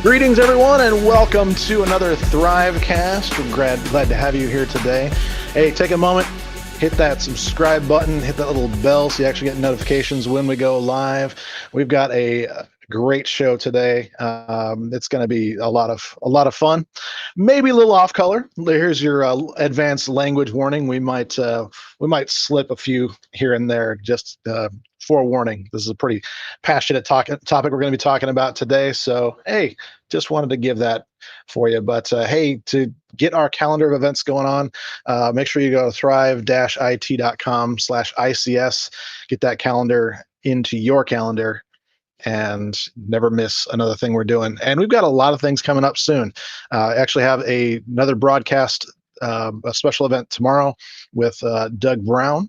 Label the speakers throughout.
Speaker 1: Greetings, everyone, and welcome to another THRIVEcast. We're glad to have you here today. Hey, take a moment, hit that subscribe button, hit that little bell so you actually get notifications when we go live. We've got a great show today. It's going to be a lot of fun, maybe a little off color. Here's your advanced language warning. We might slip a few here and there. Just forewarning. This is a pretty passionate topic we're going to be talking about today. So hey, just wanted to give that for you. But hey, to get our calendar of events going on, make sure you go to thrive-it.com/ICS. Get that calendar into your calendar and never miss another thing we're doing. And we've got a lot of things coming up soon. Actually have another broadcast, a special event tomorrow with Doug Brown.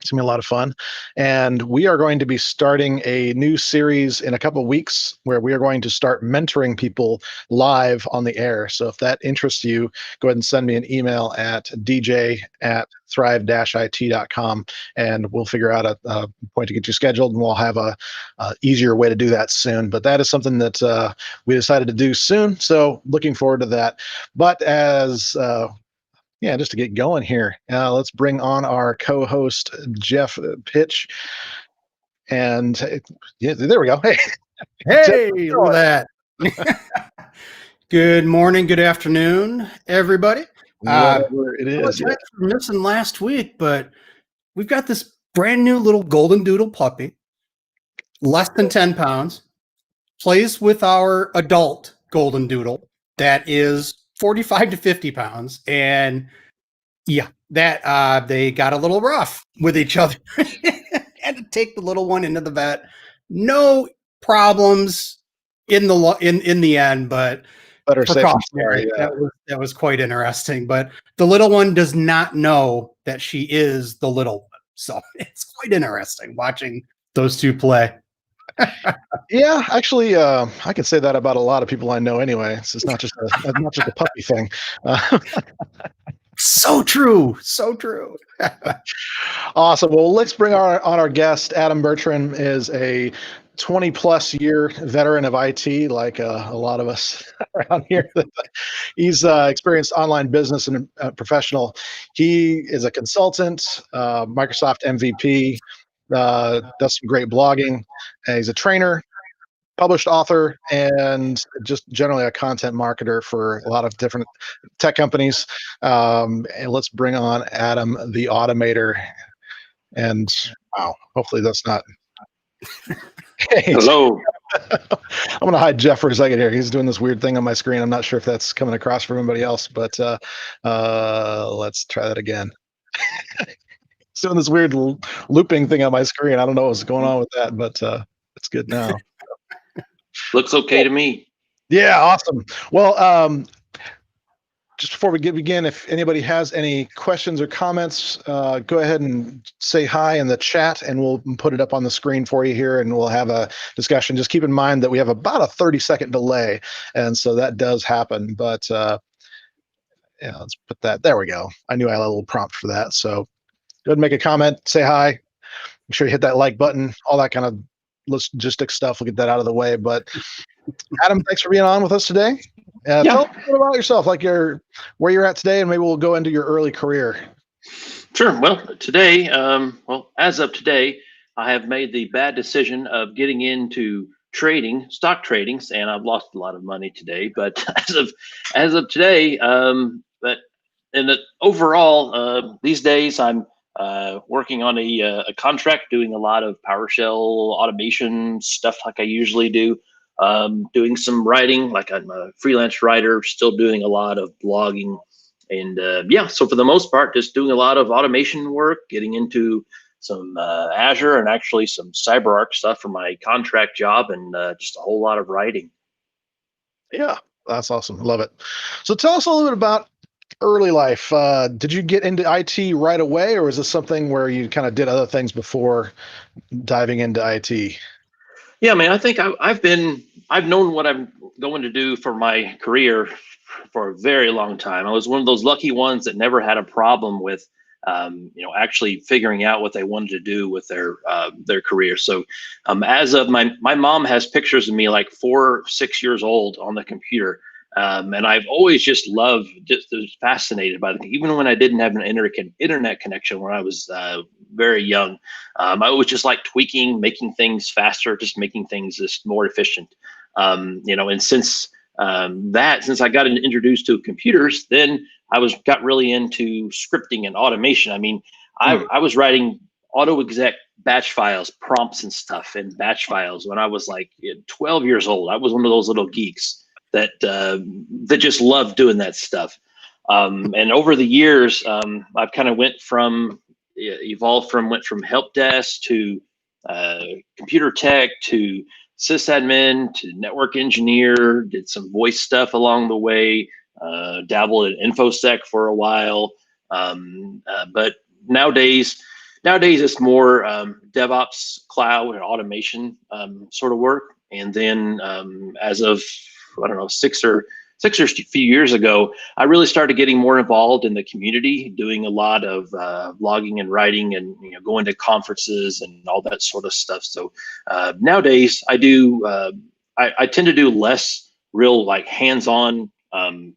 Speaker 1: It's gonna be a lot of fun. And we are going to be starting a new series in a couple of weeks where we are going to start mentoring people live on the air. So if that interests you, go ahead and send me an email at dj@thrive-it.com and we'll figure out a point to get you scheduled, and we'll have a easier way to do that soon. But that is something that we decided to do soon. So looking forward to that. But as just to get going here, let's bring on our co-host, Jeff Pitch. And yeah, there we go. Hey,
Speaker 2: Hey, look at that. Good morning, good afternoon, everybody.
Speaker 1: Whatever it is.
Speaker 2: Thanks for missing last week, but we've got this brand new little golden doodle puppy, less than 10 pounds, plays with our adult golden doodle that is 45 to 50 pounds. And yeah, that they got a little rough with each other. Had to take the little one into the vet. No problems in the end, but
Speaker 1: better safe than
Speaker 2: sorry. Yeah. That was quite interesting. But the little one does not know that she is the little one, so it's quite interesting watching those two play.
Speaker 1: Yeah, actually, I can say that about a lot of people I know. Anyway, it's not just a puppy thing.
Speaker 2: So true. So true.
Speaker 1: Awesome. Well, let's bring on our guest. Adam Bertram is a 20-plus year veteran of IT, like a lot of us around here. He's experienced online business and professional. He is a consultant, Microsoft MVP, does some great blogging. He's a trainer, published author, and just generally a content marketer for a lot of different tech companies. And let's bring on Adam, the Automator. And wow, hopefully that's not.
Speaker 3: Hey, hello.
Speaker 1: I'm going to hide Jeff for a second here. He's doing this weird thing on my screen. I'm not sure if that's coming across for anybody else, but let's try that again. He's doing this weird looping thing on my screen. I don't know what's going on with that, but it's good now.
Speaker 3: Looks okay to me.
Speaker 1: Yeah, awesome. Well, just before we begin, if anybody has any questions or comments, go ahead and say hi in the chat, and we'll put it up on the screen for you here, and we'll have a discussion. Just keep in mind that we have about a 30-second delay, and so that does happen. But yeah, let's put that. There we go. I knew I had a little prompt for that. So go ahead and make a comment, say hi. Make sure you hit that like button, all that kind of logistic stuff. We'll get that out of the way. But Adam, thanks for being on with us today. Tell us a bit about yourself, like where you're at today, and maybe we'll go into your early career.
Speaker 3: Sure. Well, today, as of today, I have made the bad decision of getting into stock tradings, and I've lost a lot of money today. But as of today, but in the overall, these days I'm working on a contract, doing a lot of PowerShell automation stuff like I usually do. Doing some writing, like I'm a freelance writer, still doing a lot of blogging, and so for the most part, just doing a lot of automation work, getting into some Azure and actually some CyberArk stuff for my contract job, and just a whole lot of writing.
Speaker 1: Yeah, that's awesome. Love it. So tell us a little bit about early life. Did you get into IT right away, or is this something where you kind of did other things before diving into IT?
Speaker 3: Yeah, man, I think I've known what I'm going to do for my career for a very long time. I was one of those lucky ones that never had a problem with actually figuring out what they wanted to do with their career. So as of my mom has pictures of me like 4 or 6 years old on the computer. And I've always just loved, just was fascinated by even when I didn't have an internet connection when I was very young. I was just like tweaking, making things faster, just making things just more efficient. And since since I got introduced to computers, then I got really into scripting and automation. I mean, I was writing auto exec batch files, prompts and stuff in batch files when I was like 12 years old. I was one of those little geeks that just loved doing that stuff. And over the years, I've kind of went from help desk to computer tech to sysadmin to network engineer, did some voice stuff along the way, dabbled in InfoSec for a while. But nowadays it's more DevOps, cloud, and automation sort of work. And then as of, I don't know, six or a few years ago, I really started getting more involved in the community, doing a lot of blogging and writing, and going to conferences and all that sort of stuff. So nowadays, I do. I tend to do less real like hands-on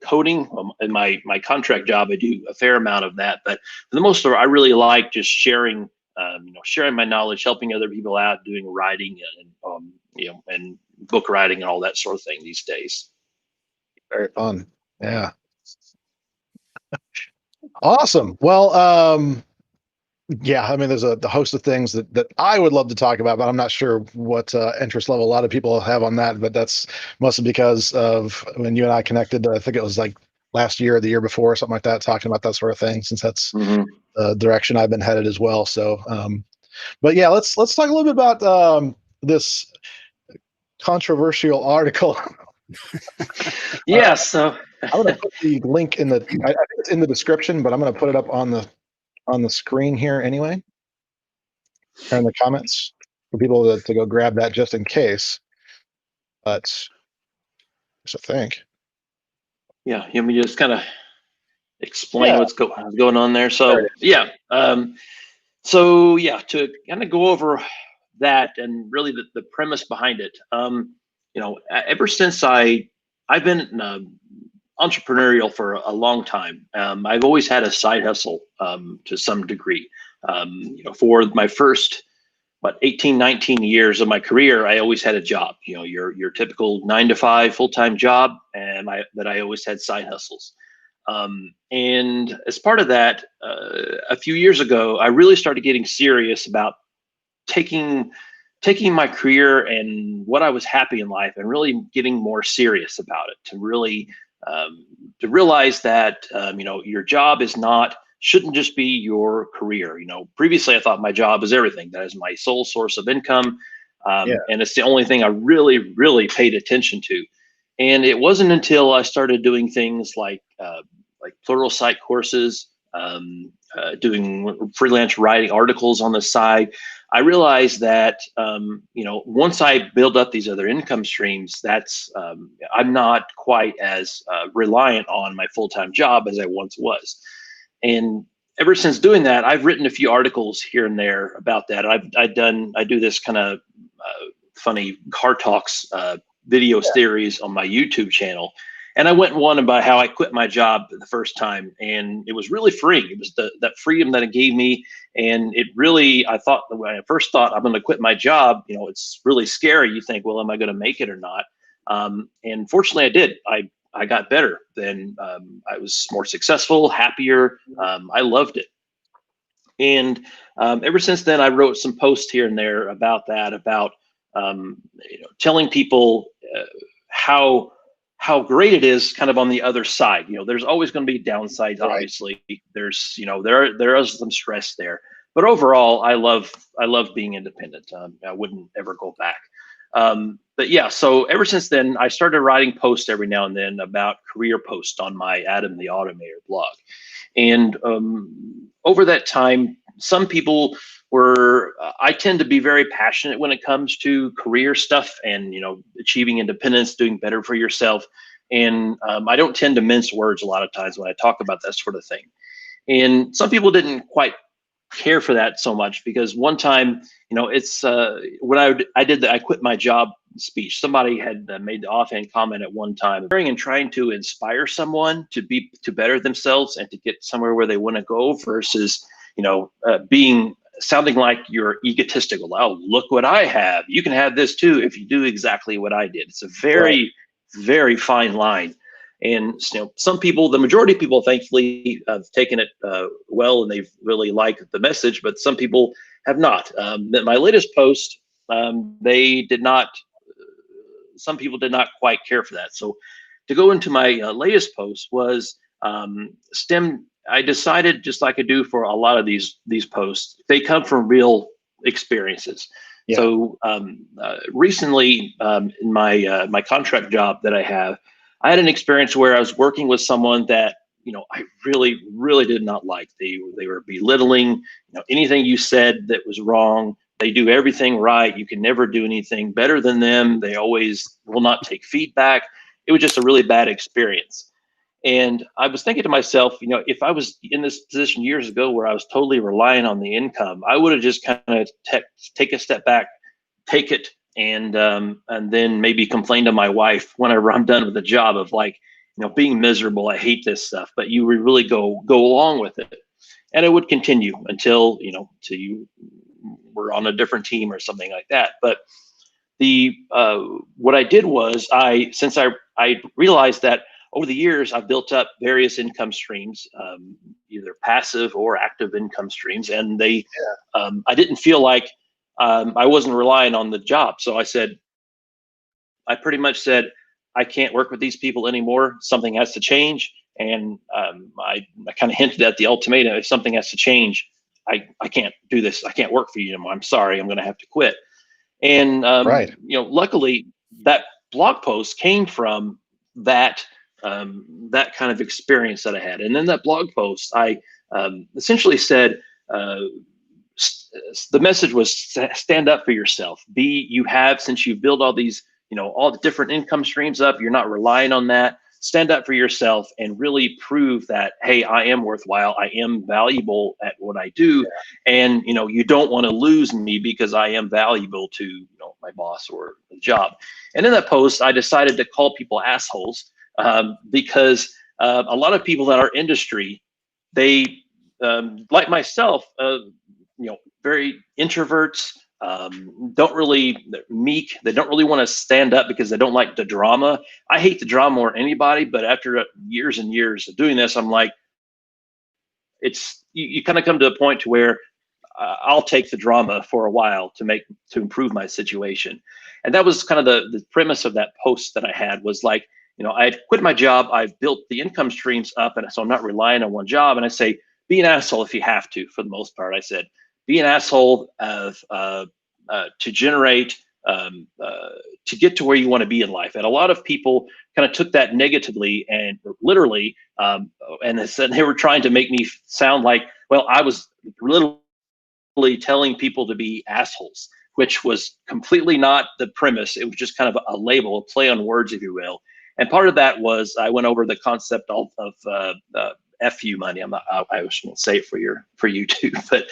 Speaker 3: coding. In my contract job, I do a fair amount of that, but for the most part, I really like just sharing my knowledge, helping other people out, doing writing and book writing and all that sort of thing these days.
Speaker 1: Very fun. Yeah. Awesome. Well, yeah, I mean, there's the host of things that I would love to talk about, but I'm not sure what interest level a lot of people have on that. But that's mostly because of when you and I connected. I think it was like last year or the year before, or something like that, talking about that sort of thing, since that's the direction I've been headed as well. So, but yeah, let's talk a little bit about this controversial article.
Speaker 3: Yeah, so
Speaker 1: I'm going to put the link I think it's in the description, but I'm going to put it up on the screen here anyway, or in the comments for people to go grab that just in case. But so think.
Speaker 3: Yeah, let me just kind of explain what's going on there. So yeah, to kind of go over that and really the premise behind it. Ever since I've been entrepreneurial for a long time. I've always had a side hustle to some degree. For my first 18, 19 years of my career, I always had a job. Your typical 9-to-5 full-time job, and I always had side hustles. And as part of that, a few years ago, I really started getting serious about taking my career and what I was happy in life and really getting more serious about it, to really to realize that your job shouldn't just be your career. Previously I thought my job is everything. That is my sole source of income, and it's the only thing I really, really paid attention to. And it wasn't until I started doing things like Pluralsight courses, doing freelance writing articles on the side, I realized that once I build up these other income streams, I'm not quite as reliant on my full-time job as I once was. And ever since doing that, I've written a few articles here and there about that. I do this kind of funny car talks video series on my YouTube channel. And I went one about how I quit my job the first time, and it was really freeing. It was that freedom that it gave me, and it really, I thought, when I first thought I'm going to quit my job, it's really scary. You think, well, am I going to make it or not? And fortunately, I did. I got better. Then I was more successful, happier. I loved it. And ever since then, I wrote some posts here and there about that, about telling people how great it is kind of on the other side. There's always going to be downsides, right. Obviously. There's, there is some stress there, but overall, I love being independent. I wouldn't ever go back. But yeah, so ever since then, I started writing posts every now and then about career posts on my Adam the Automator blog. And over that time, some people I tend to be very passionate when it comes to career stuff and, achieving independence, doing better for yourself. And I don't tend to mince words a lot of times when I talk about that sort of thing. And some people didn't quite care for that so much, because one time, it's when I quit my job speech, somebody had made the offhand comment at one time, and trying to inspire someone to better themselves and to get somewhere where they want to go, versus being sounding like you're egotistical. Oh, look what I have, you can have this too if you do exactly what I did. It's a very, very fine line. And some people, the majority of people, thankfully, have taken it well, and they've really liked the message. But some people have not. My latest post, they did not. Some people did not quite care for that. So, to go into my latest post was STEM. I decided, just like I do for a lot of these posts, they come from real experiences. Yeah. So recently, in my contract job that I have, I had an experience where I was working with someone that I really, really did not like. They were belittling. Anything you said that was wrong. They do everything right. You can never do anything better than them. They always will not take feedback. It was just a really bad experience. And I was thinking to myself, if I was in this position years ago where I was totally relying on the income, I would have just kind of take a step back, take it, and then maybe complain to my wife whenever I'm done with the job of being miserable. I hate this stuff, but you would really go along with it, and it would continue until till you were on a different team or something like that. But the what I did was since I realized that over the years I've built up various income streams, either passive or active income streams, and I didn't feel like I wasn't relying on the job. So I pretty much said, I can't work with these people anymore. Something has to change. And I kind of hinted at the ultimatum: if something has to change, I can't do this. I can't work for you anymore. I'm sorry, I'm going to have to quit. And luckily that blog post came from that kind of experience that I had. And then that blog post, I essentially said, the message was stand up for yourself. Since you've built all these, all the different income streams up, you're not relying on that. Stand up for yourself and really prove that, hey, I am worthwhile. I am valuable at what I do. Yeah. And, you don't want to lose me because I am valuable to, my boss or the job. And in that post, I decided to call people assholes because a lot of people in our industry, they, like myself, very introverts, they're meek. They don't really want to stand up because they don't like the drama. I hate the drama more than anybody, but after years and years of doing this, I'm like, you kind of come to a point to where I'll take the drama for a while to improve my situation. And that was kind of the premise of that post that I had, was like, I had quit my job. I've built the income streams up, and so I'm not relying on one job. And I say, be an asshole if you have to. For the most part, I said, be an asshole to generate, to get to where you want to be in life. And a lot of people kind of took that negatively and literally, and they said they were trying to make me sound like, well, I was literally telling people to be assholes, which was completely not the premise. It was just kind of a label, a play on words, if you will. And part of that was I went over the concept of FU money. I was going to say it for you too, but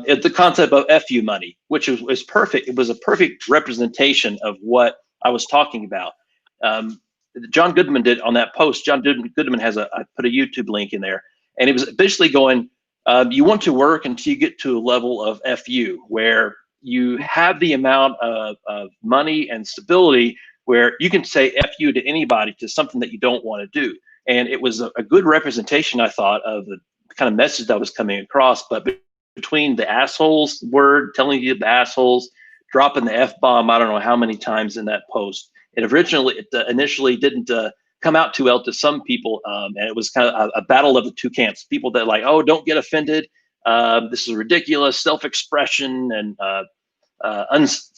Speaker 3: it's the concept of FU money, which was perfect. It was a perfect representation of what I was talking about. John Goodman did on that post. John Goodman I put a YouTube link in there, and it was basically going, you want to work until you get to a level of FU where you have the amount of money and stability where you can say FU to anybody, to something that you don't want to do. And it was a good representation, I thought, of the kind of message that was coming across. But between the assholes word, telling you the assholes, dropping the F-bomb, I don't know how many times in that post, it initially didn't come out too well to some people. And it was kind of a battle of the two camps. People that like, oh, don't get offended. This is ridiculous, self-expression, and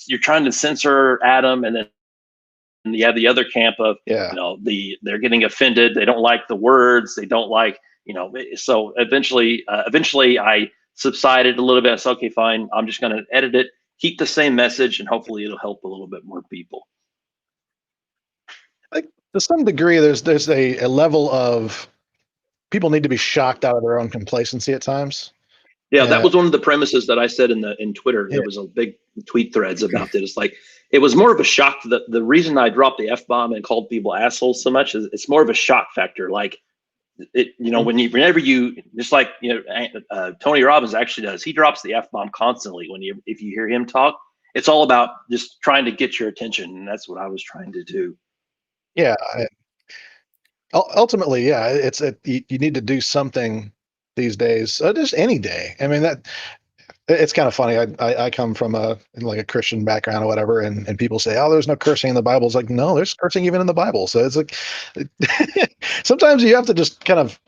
Speaker 3: you're trying to censor Adam. And then you have the other camp of, they're getting offended. They don't like the words. They don't like, so eventually I subsided a little bit. I said, okay, fine. I'm just going to edit it, keep the same message, and hopefully it'll help a little bit more people.
Speaker 1: To some degree, there's a level of people need to be shocked out of their own complacency at times.
Speaker 3: Yeah, that was one of the premises that I said in Twitter. There was a big tweet threads about it. It's like, it was more of a shock. The reason I dropped the F-bomb and called people assholes so much is it's more of a shock factor. Like, whenever you, just like, Tony Robbins actually does, he drops the F-bomb constantly. If you hear him talk, it's all about just trying to get your attention. And that's what I was trying to do.
Speaker 1: Yeah. Ultimately, yeah, you need to do something these days, just any day. I mean, it's kind of funny. I come from a Christian background or whatever, and people say, "Oh, there's no cursing in the Bible." It's like, no, there's cursing even in the Bible. So it's like, sometimes you have to just kind of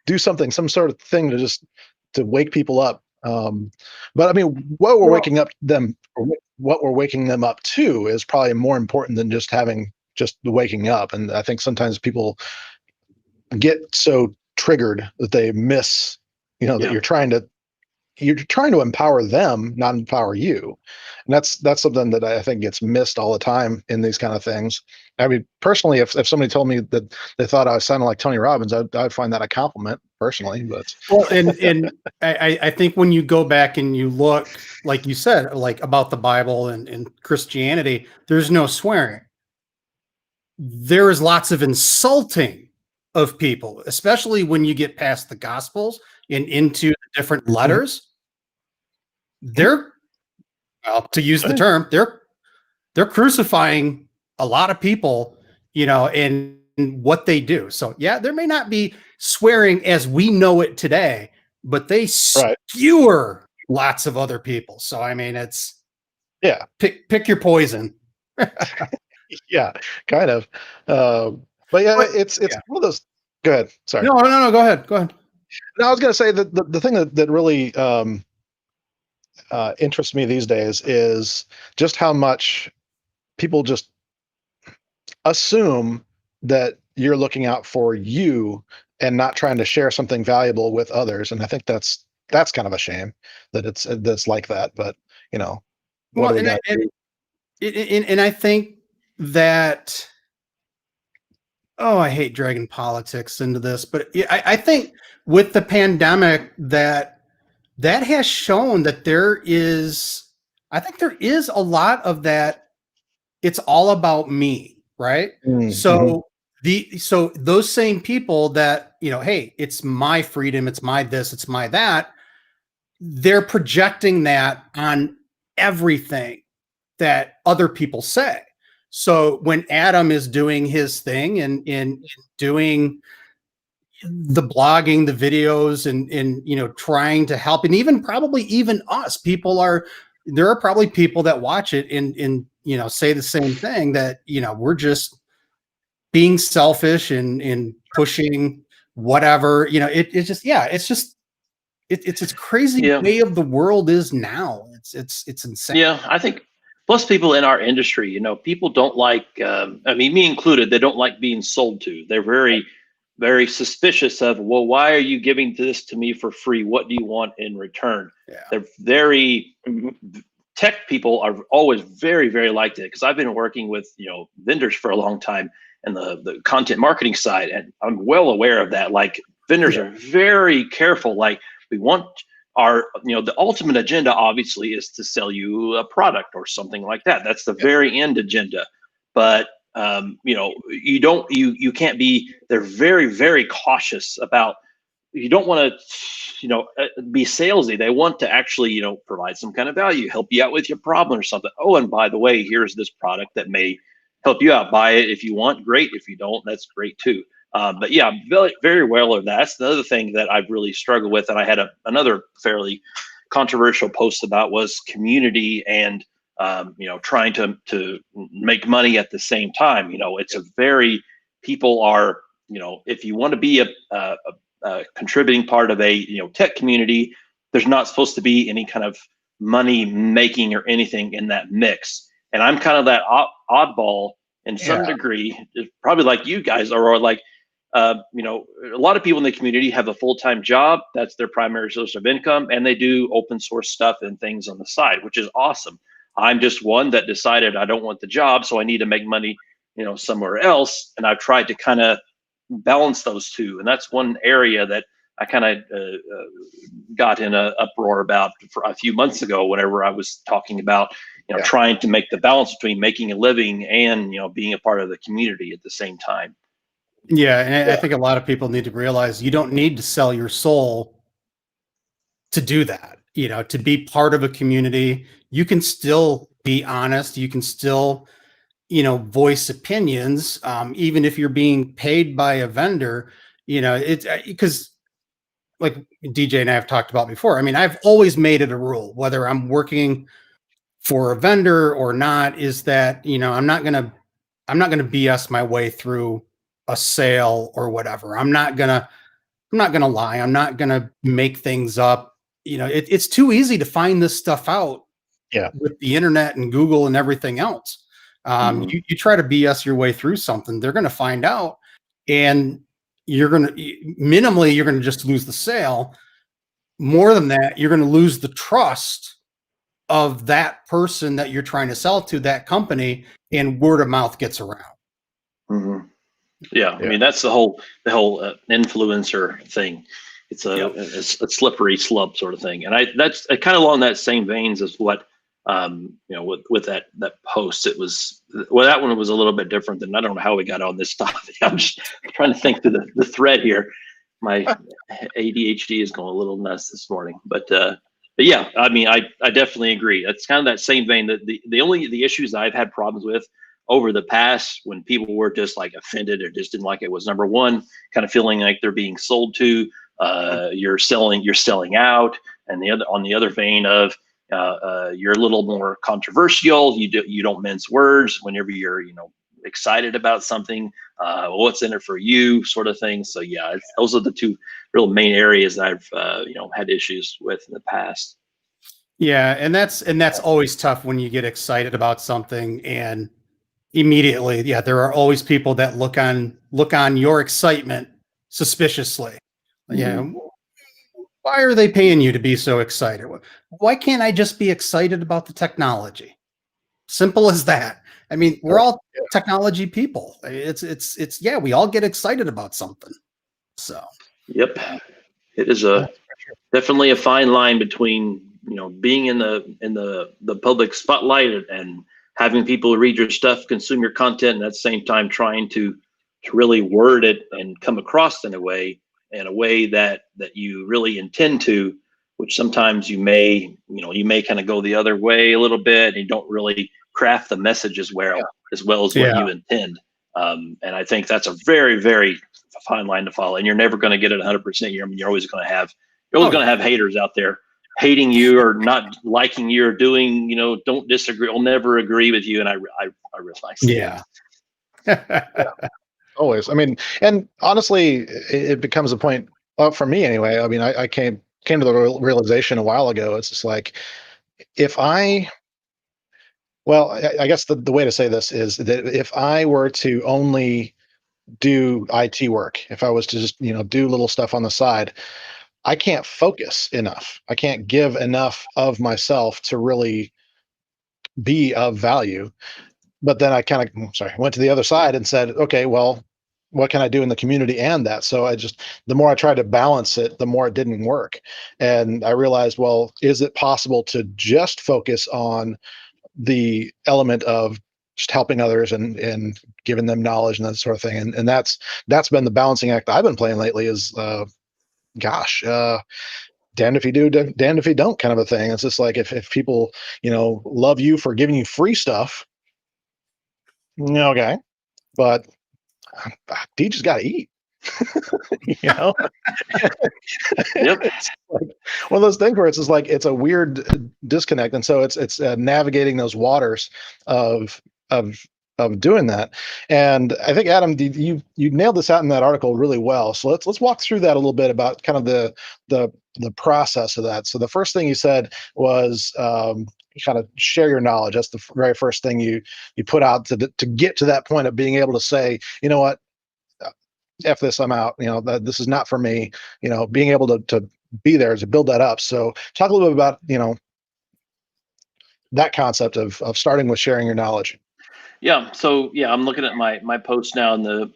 Speaker 1: do something, some sort of thing to wake people up. But I mean, what we're waking them up to is probably more important than just the waking up. And I think sometimes people get so triggered that they miss, that you're trying to empower them, not empower you. And that's something that I think gets missed all the time in these kind of things. I mean, personally, if somebody told me that they thought I was sounding like Tony Robbins, I'd find that a compliment personally. But
Speaker 2: well, and I think when you go back and you look, like you said, like about the Bible and Christianity, there's no swearing. There is lots of insulting of people, especially when you get past the Gospels and into the different letters. They're, well, to use the term, they're crucifying a lot of people, in what they do. So yeah, there may not be swearing as we know it today, but they skewer lots of other people. So I mean, it's pick your poison.
Speaker 1: Yeah, kind of. But yeah, it's one of those. Go ahead. Sorry.
Speaker 2: No. Go ahead.
Speaker 1: No, I was going to say that the thing that really interests me these days is just how much people just assume that you're looking out for you and not trying to share something valuable with others. And I think that's kind of a shame that that's like that. But what do we got?
Speaker 2: And I think that, I hate dragging politics into this, but I think with the pandemic that has shown that there is a lot of that. It's all about me, right?
Speaker 1: Mm-hmm.
Speaker 2: So those same people that, hey, it's my freedom, it's my this, it's my that, they're projecting that on everything that other people say. So when Adam is doing his thing and doing the blogging, the videos, and trying to help, and even probably even us, there are probably people that watch it and say the same thing, that we're just being selfish and pushing whatever. It's this crazy way of the world is now. It's insane.
Speaker 3: Yeah, I think. Plus, people in our industry, people don't like. I mean, me included. They don't like being sold to. They're very, very suspicious of. Well, why are you giving this to me for free? What do you want in return? Yeah. They're very. Tech people are always very, very like that, because I've been working with vendors for a long time and the content marketing side, and I'm well aware of that. Like, vendors are very careful. Like, we want our the ultimate agenda obviously is to sell you a product or something like that. That's the very end agenda. But you can't be. They're very, very cautious about. You don't want to be salesy. They want to actually provide some kind of value, help you out with your problem or something. Oh, and by the way, here's this product that may help you out. Buy it if you want, great. If you don't, that's great too. But yeah, very, very well of that. That's the other thing that I've really struggled with, and I had another fairly controversial post about, was community and trying to make money at the same time. It's a very, people are if you want to be a contributing part of a tech community, there's not supposed to be any kind of money making or anything in that mix. And I'm kind of that oddball in some degree, probably like you guys are, or like a lot of people in the community have a full-time job. That's their primary source of income, and they do open source stuff and things on the side, which is awesome. I'm just one that decided I don't want the job, so I need to make money somewhere else. And I've tried to kind of balance those two. And that's one area that I kind of got in an uproar about for a few months ago, whenever I was talking about, trying to make the balance between making a living and, being a part of the community at the same time.
Speaker 2: Yeah. And I think a lot of people need to realize you don't need to sell your soul to do that, to be part of a community. You can still be honest. You can still, voice opinions, even if you're being paid by a vendor, it's because like DJ and I have talked about before. I mean, I've always made it a rule, whether I'm working for a vendor or not, is that, I'm not going to BS my way through a sale or whatever. I'm not going to lie. I'm not going to make things up. It's too easy to find this stuff out with the internet and Google and everything else. You try to BS your way through something, they're going to find out, and you're going to just lose the sale. More than that, you're going to lose the trust of that person that you're trying to sell to, that company, and word of mouth gets around.
Speaker 3: Mm-hmm. Yeah, I mean, that's the whole influencer thing. It's a slippery slope sort of thing, and that's kind of along that same veins as what with that post. It was, well, that one was a little bit different than, I don't know how we got on this topic. I'm just trying to think through the thread here. My ADHD is going a little nuts this morning, but yeah, I mean, I definitely agree. It's kind of that same vein. That the issues I've had problems with over the past, when people were just like offended or just didn't like it, was number one, kind of feeling like they're being sold to. You're selling out, and on the other vein of you're a little more controversial. You don't mince words whenever you're excited about something. What's in it for you, sort of thing. So yeah, those are the two real main areas that I've had issues with in the past.
Speaker 2: Yeah, and that's always tough when you get excited about something, and immediately, there are always people that look on your excitement suspiciously.
Speaker 3: Mm-hmm.
Speaker 2: Why are they paying you to be so excited? Why can't I just be excited about the technology? Simple as that. I mean, we're all technology people. It's we all get excited about something. So,
Speaker 3: yep, it is definitely a fine line between being in the public spotlight and having people read your stuff, consume your content, and at the same time trying to really word it and come across in a way that you really intend to, which sometimes you may kind of go the other way a little bit, and you don't really craft the message as well as what you intend. And I think that's a very, very fine line to follow, and you're never going to get it 100%. You're always going to have haters out there hating you or not liking you or doing, don't disagree. I'll never agree with you. And I realize that.
Speaker 1: Yeah. Always. I mean, and honestly, it becomes a point for me anyway. I mean, I came to the realization a while ago. It's just like, I guess the way to say this is that if I were to only do IT work, if I was to just, do little stuff on the side, I can't focus enough. I can't give enough of myself to really be of value. But then I went to the other side and said, okay, well, what can I do in the community and that? So the more I tried to balance it, the more it didn't work. And I realized, well, is it possible to just focus on the element of just helping others and giving them knowledge and that sort of thing? And that's been the balancing act I've been playing lately is, damned if you do, damned if you don't kind of a thing. It's just like, if people, love you for giving you free stuff, okay, but Deej got to eat.
Speaker 3: Yep.
Speaker 1: It's like one of those things where it's just like, it's a weird disconnect. And so it's navigating those waters of doing that. And I think, Adam, you nailed this out in that article really well. So let's walk through that a little bit about kind of the process of that. So the first thing you said was, kind of share your knowledge. That's the very first thing you put out to get to that point of being able to say, you know what, Eff this, I'm out. This is not for me. Being able to be there to build that up. So talk a little bit about that concept of starting with sharing your knowledge.
Speaker 3: Yeah. So yeah, I'm looking at my post now, and the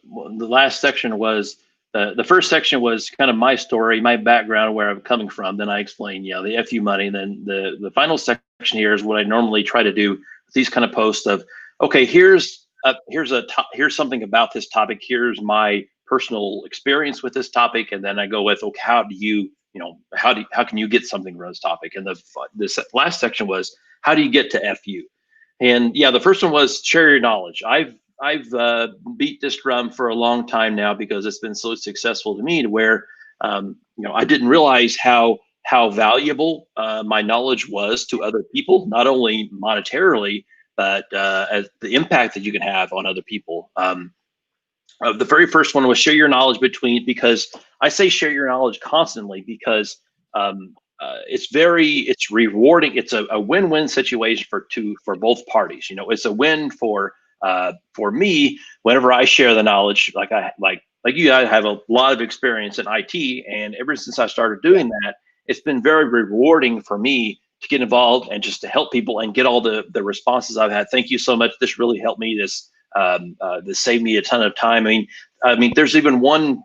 Speaker 3: last section was the first section was kind of my story, my background, where I'm coming from. Then I explained, the FU money. And then the final section here is what I normally try to do with these kind of posts of, okay, here's something about this topic. Here's my personal experience with this topic, and then I go with, okay, how can you get something from this topic? And this last section was, how do you get to FU? And yeah, the first one was share your knowledge. I've beat this drum for a long time now because it's been so successful to me, to where I didn't realize how valuable my knowledge was to other people, not only monetarily, but as the impact that you can have on other people. The very first one was share your knowledge because I say share your knowledge constantly, because it's rewarding. It's a win-win situation for both parties. It's a win for me whenever I share the knowledge. Like you, I have a lot of experience in IT, and ever since I started doing that, it's been very rewarding for me to get involved and just to help people and get all the responses I've had. Thank you so much. This really helped me. This saved me a ton of time. I mean, there's even one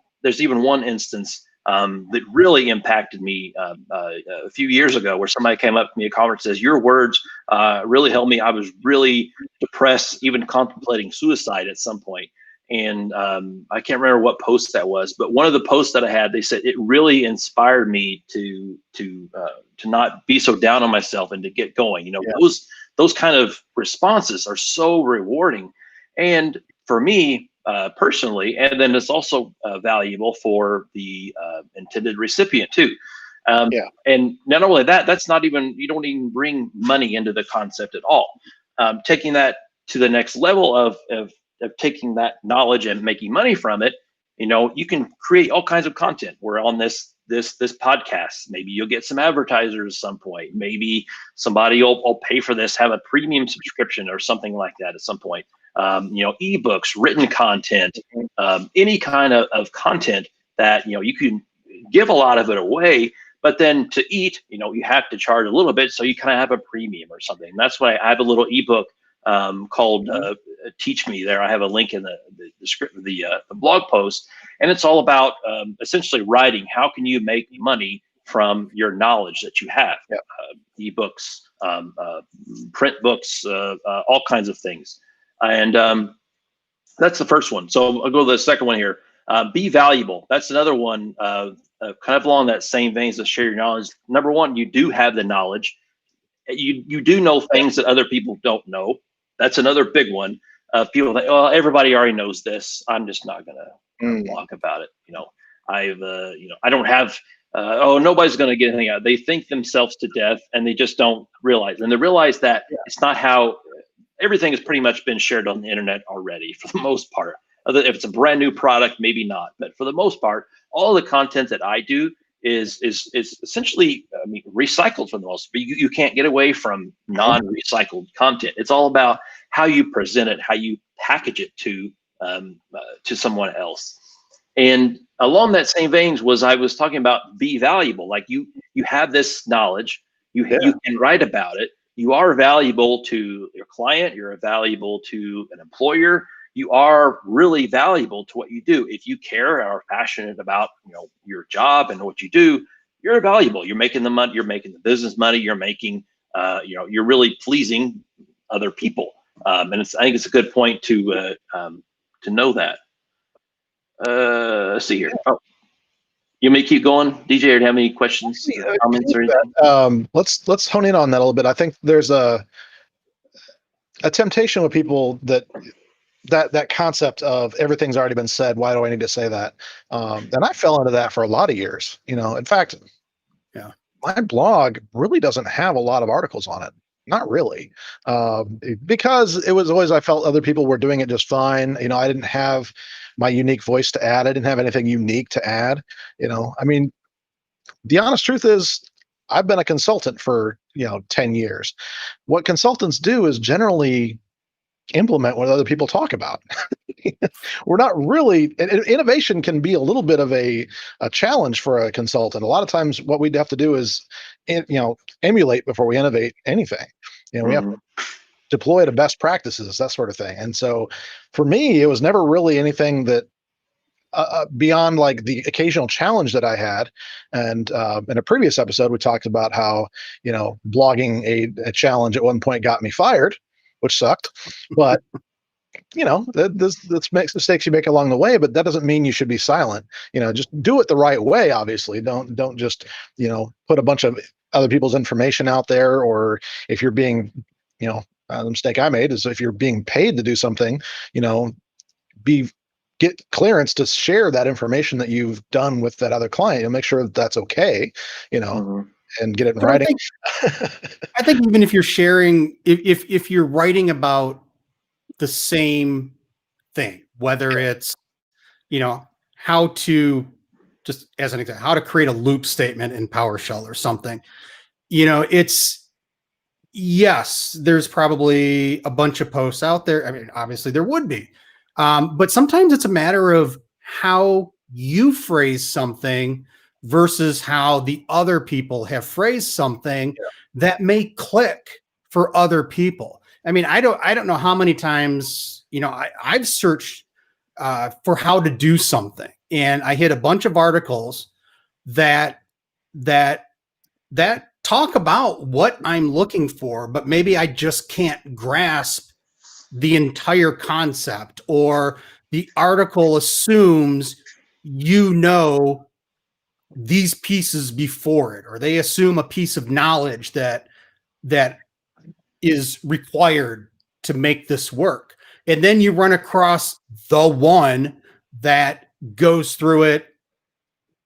Speaker 3: instance that really impacted me a few years ago, where somebody came up to me at a conference and says, your words really helped me. I was really depressed, even contemplating suicide at some point. And I can't remember what post that was, but one of the posts that I had, they said it really inspired me to not be so down on myself and to get going. Those kind of responses are so rewarding. And for me personally, and then it's also valuable for the intended recipient too. And not only that, you don't even bring money into the concept at all. Taking that to the next level of taking that knowledge and making money from it, you can create all kinds of content. We're on this podcast. Maybe you'll get some advertisers at some point. Maybe somebody will pay for this, have a premium subscription or something like that at some point. Ebooks, written content, any kind of content that, you can give a lot of it away, but then to eat, you have to charge a little bit. So you kind of have a premium or something. And that's why I have a little ebook called Teach Me. There, I have a link in the script, the blog post, and it's all about essentially writing. How can you make money from your knowledge that you have? Ebooks, print books, all kinds of things. And that's the first one. So I'll go to the second one here. Be valuable. That's another one, kind of along that same veins of share your knowledge. Number one, you do have the knowledge. You do know things that other people don't know. That's another big one. People think, oh, everybody already knows this. I'm just not gonna talk about it. I don't have. Nobody's gonna get anything out. They think themselves to death, and they just don't realize. And they realize that it's not how. Everything has pretty much been shared on the internet already, for the most part. If it's a brand new product, maybe not. But for the most part, all the content that I do is essentially, recycled for the most. But you can't get away from non-recycled content. It's all about how you present it, how you package it to someone else. And along that same veins I was talking about be valuable. Like you have this knowledge, you can write about it. You are valuable to your client. You're valuable to an employer. You are really valuable to what you do. If you care and are passionate about your job and what you do, you're valuable. You're making the money. You're making the business money. You're making you're really pleasing other people. And I think it's a good point to know that. Let's see here. Oh. You may keep going, DJ, or do you have any questions, comments, or anything?
Speaker 1: Let's hone in on that a little bit. I think there's a temptation with people that concept of everything's already been said. Why do I need to say that? And I fell into that for a lot of years. In fact, my blog really doesn't have a lot of articles on it. Not really, because it was always, I felt other people were doing it just fine. I didn't have my unique voice to add. I didn't have anything unique to add. The honest truth is I've been a consultant for 10 years. What consultants do is generally implement what other people talk about. We're not really, innovation can be a little bit of a challenge for a consultant. A lot of times what we'd have to do is emulate before we innovate anything. We have to deploy to best practices, that sort of thing. And so for me, it was never really anything that beyond like the occasional challenge that I had. And in a previous episode, we talked about how, blogging a challenge at one point got me fired, which sucked. But, this makes mistakes you make along the way, but that doesn't mean you should be silent. Just do it the right way, obviously. Don't just, put a bunch of other people's information out there. Or if you're being, the mistake I made is if you're being paid to do something, be get clearance to share that information that you've done with that other client and make sure that that's okay, and get it in
Speaker 2: So
Speaker 1: writing.
Speaker 2: I think even if you're sharing, if you're writing about the same thing, whether it's, how to, just as an example, how to create a loop statement in PowerShell or something, yes, there's probably a bunch of posts out there. I mean, obviously there would be. But sometimes it's a matter of how you phrase something versus how the other people have phrased something that may click for other people. I mean, I don't know how many times, I've searched for how to do something, and I hit a bunch of articles that talk about what I'm looking for, but maybe I just can't grasp the entire concept, or the article assumes these pieces before it, or they assume a piece of knowledge that is required to make this work. And then you run across the one that goes through it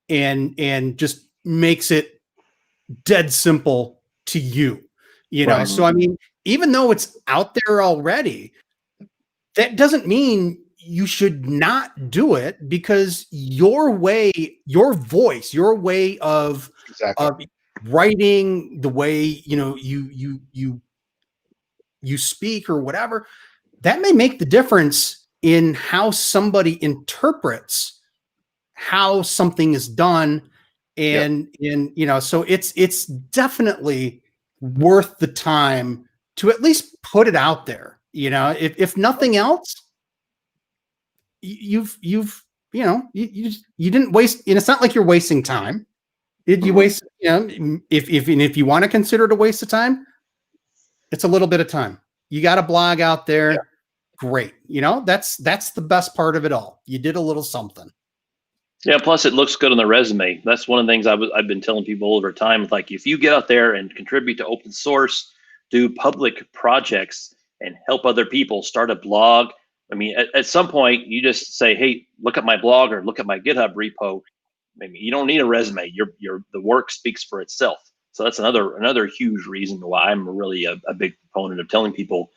Speaker 2: and just makes it dead simple to you.
Speaker 3: Right.
Speaker 2: So I mean, even though it's out there already, that doesn't mean you should not do it, because your way, your voice, your way of writing, the way you speak or whatever, that may make the difference in how somebody interprets how something is done. And so it's definitely worth the time to at least put it out there. If nothing else, you didn't waste. And it's not like you're wasting time. You waste, if you want to consider it a waste of time, it's a little bit of time. You got a blog out there. Yeah. Great. That's the best part of it all. You did a little something.
Speaker 3: Yeah. Plus, it looks good on the resume. That's one of the things I've been telling people over time. Like, if you get out there and contribute to open source, do public projects, and help other people start a blog. I mean, at some point, you just say, "Hey, look at my blog or look at my GitHub repo." Maybe you don't need a resume. The work speaks for itself. So that's another huge reason why I'm really a big proponent of telling people,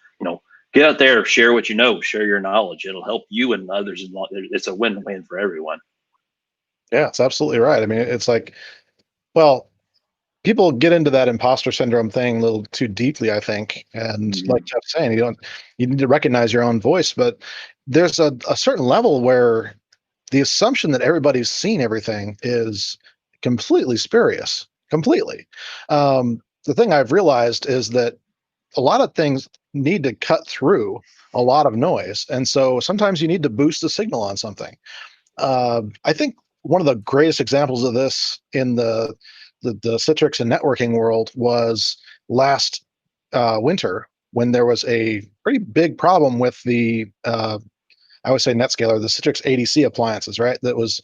Speaker 3: get out there, share what you know, share your knowledge. It'll help you and others. It's a win-win for everyone.
Speaker 1: Yeah, it's absolutely right. I mean, it's like, well, people get into that imposter syndrome thing a little too deeply, I think. And like Jeff's saying, you need to recognize your own voice, but there's a certain level where the assumption that everybody's seen everything is completely spurious. Completely. The thing I've realized is that a lot of things need to cut through a lot of noise. And so sometimes you need to boost the signal on something. I think one of the greatest examples of this in the Citrix and networking world was last winter, when there was a pretty big problem with the I would say NetScaler, the Citrix ADC appliances, right? That was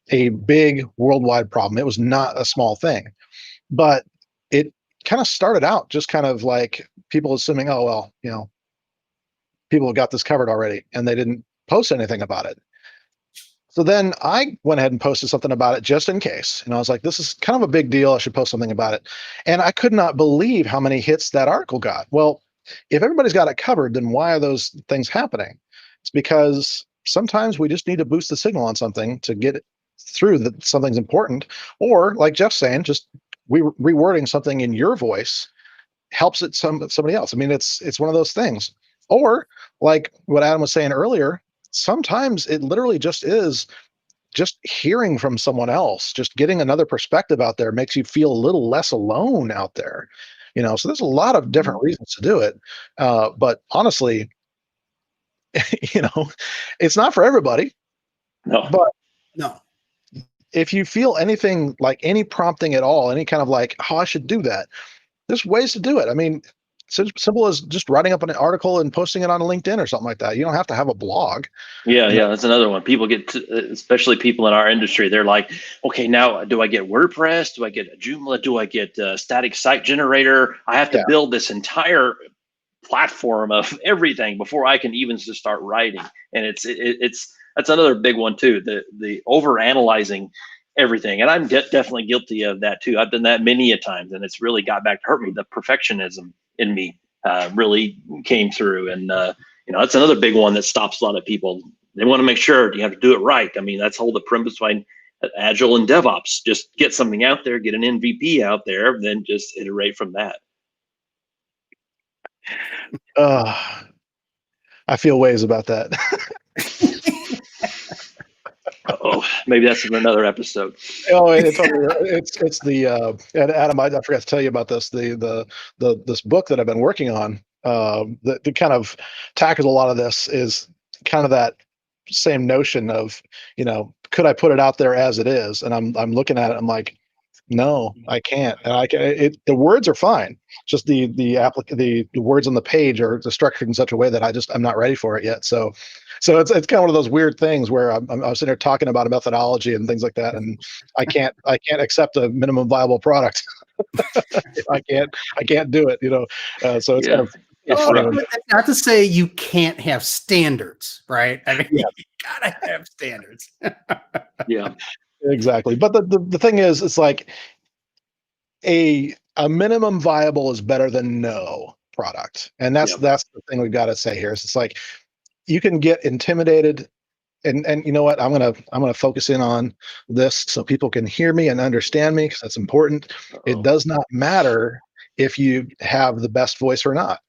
Speaker 1: a big worldwide problem. It was not a small thing, but it kind of started out just kind of like people assuming, oh, well, people have got this covered already, and they didn't post anything about it. So then I went ahead and posted something about it just in case. And I was like, this is kind of a big deal. I should post something about it. And I could not believe how many hits that article got. Well, if everybody's got it covered, then why are those things happening? It's because sometimes we just need to boost the signal on something to get it through that something's important. Or like Jeff's saying, just rewording something in your voice helps it somebody else. I mean, it's one of those things. Or like what Adam was saying earlier, sometimes it literally just is just hearing from someone else, just getting another perspective out there makes you feel a little less alone out there. So there's a lot of different reasons to do it. But honestly, it's not for everybody.
Speaker 3: No.
Speaker 1: But
Speaker 2: No.
Speaker 1: if you feel anything like any prompting at all, any kind of like, oh, I should do that, there's ways to do it. I mean, it's as simple as just writing up an article and posting it on LinkedIn or something like that. You don't have to have a blog.
Speaker 3: Yeah, that's another one. People especially people in our industry, they're like, okay, now do I get WordPress? Do I get a Joomla? Do I get a static site generator? I have to build this entire platform of everything before I can even just start writing. And that's another big one too. The over analyzing everything, and I'm definitely guilty of that too. I've done that many a times, and it's really got back to hurt me. The perfectionism in me really came through, and that's another big one that stops a lot of people. They want to make sure you have to do it right. I mean, that's all the premise behind Agile and DevOps. Just get something out there, get an MVP out there, then just iterate from that.
Speaker 1: I feel ways about that.
Speaker 3: Oh, maybe that's in another episode.
Speaker 1: Oh, it's the and Adam, I forgot to tell you about this. This book that I've been working on that kind of tackles a lot of this is kind of that same notion of, could I put it out there as it is? And I'm looking at it, I'm like, no, I can't. And the words are fine. Just the words on the page are structured in such a way that I'm not ready for it yet. So it's kind of one of those weird things where I was sitting there talking about a methodology and things like that, and I can't accept a minimum viable product. I can't do it. So it's kind of.
Speaker 2: Not to say you can't have standards, right? I mean, you gotta have standards.
Speaker 3: Yeah.
Speaker 1: Exactly. But the thing is, it's like a minimum viable is better than no product. And that's the thing we've got to say here. It's like you can get intimidated, and you know what? I'm gonna focus in on this so people can hear me and understand me, because that's important. It does not matter if you have the best voice or not.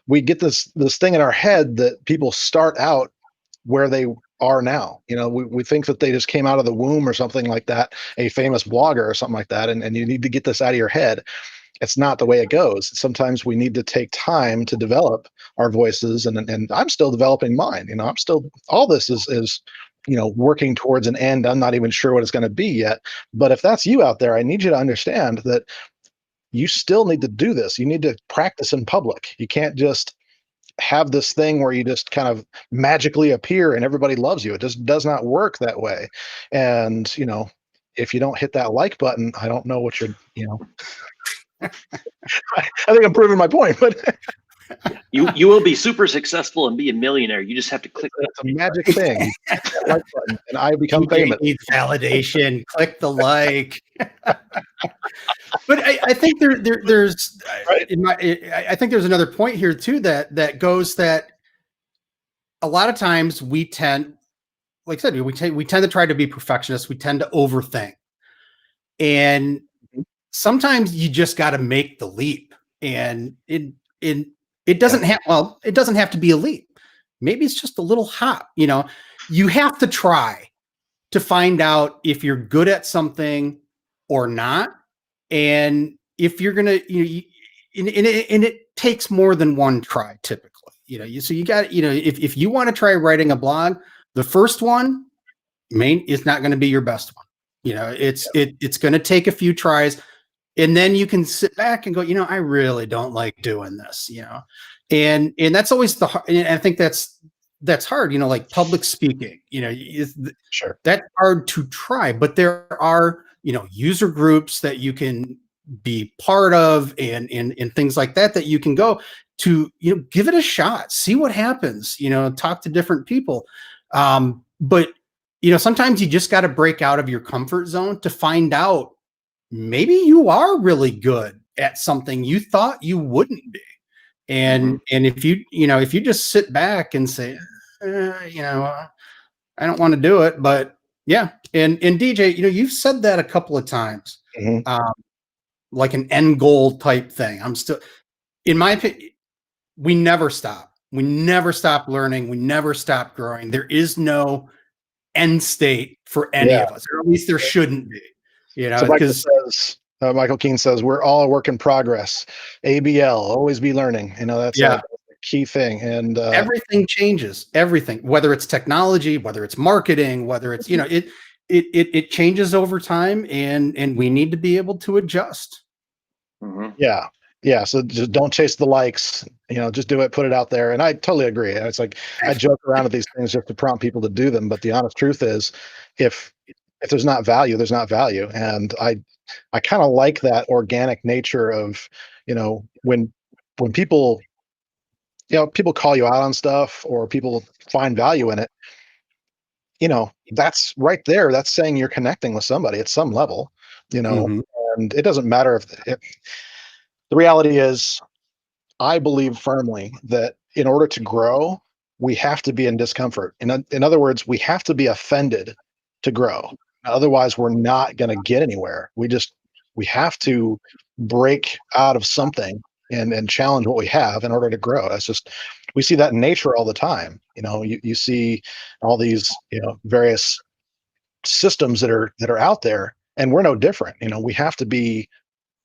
Speaker 1: We get this thing in our head that people start out where they are now. We think that they just came out of the womb or something like that, a famous blogger or something like that, and you need to get this out of your head. It's not the way it goes. Sometimes we need to take time to develop our voices, and I'm still developing mine. I'm still, all this is working towards an end. I'm not even sure what it's going to be yet. But if that's you out there, I need you to understand that you still need to do this. You need to practice in public. You can't just have this thing where you just kind of magically appear and everybody loves you. It just does not work that way. And, if you don't hit that like button, I don't know what you're, I think I'm proving my point, but
Speaker 3: you will be super successful and be a millionaire. You just have to click.
Speaker 1: It's a magic thing. Hit that like button, and I become famous.
Speaker 2: Need validation. Click the like. But I think there's
Speaker 1: right.
Speaker 2: I think there's another point here too that goes that a lot of times we tend, like I said, we tend to try to be perfectionists. We tend to overthink, and sometimes you just got to make the leap. And it doesn't have to be a leap. Maybe it's just a little hop. You have to try to find out if you're good at something or not. And if you're going to, and it takes more than one try typically, so you got, if you want to try writing a blog, the first one is not going to be your best one. It's going to take a few tries, and then you can sit back and go, I really don't like doing this, and that's always and I think that's hard, like public speaking,
Speaker 1: sure,
Speaker 2: that's hard to try, but there are, user groups that you can be part of and things like that you can go to, give it a shot, see what happens, talk to different people. But, sometimes you just got to break out of your comfort zone to find out maybe you are really good at something you thought you wouldn't be. And if you just sit back and say, I don't want to do it, but yeah. And DJ, you've said that a couple of times, like an end goal type thing. I'm still, in my opinion, we never stop. We never stop learning. We never stop growing. There is no end state for any of us, or at least there shouldn't be,
Speaker 1: because Michael Keane says we're all a work in progress. ABL, always be learning. That's
Speaker 2: Yeah.
Speaker 1: a key thing. And
Speaker 2: Everything changes. Everything, whether it's technology, whether it's marketing, whether it's it changes over time, and we need to be able to adjust.
Speaker 1: yeah, yeah. So just don't chase the likes. Just do it, put it out there. And I totally agree. And it's like I joke around with these things just to prompt people to do them. But the honest truth is, if there's not value, there's not value. And I kind of like that organic nature of, when people, people call you out on stuff or people find value in it, that's right there. That's saying you're connecting with somebody at some level,
Speaker 2: Mhm.
Speaker 1: and it doesn't matter if the reality is, I believe firmly that in order to grow, we have to be in discomfort. In other words, we have to be offended to grow. Otherwise, we're not going to get anywhere. We have to break out of something and challenge what we have in order to grow. That's just, we see that in nature all the time. You see all these, various systems that are out there, and we're no different. We have to be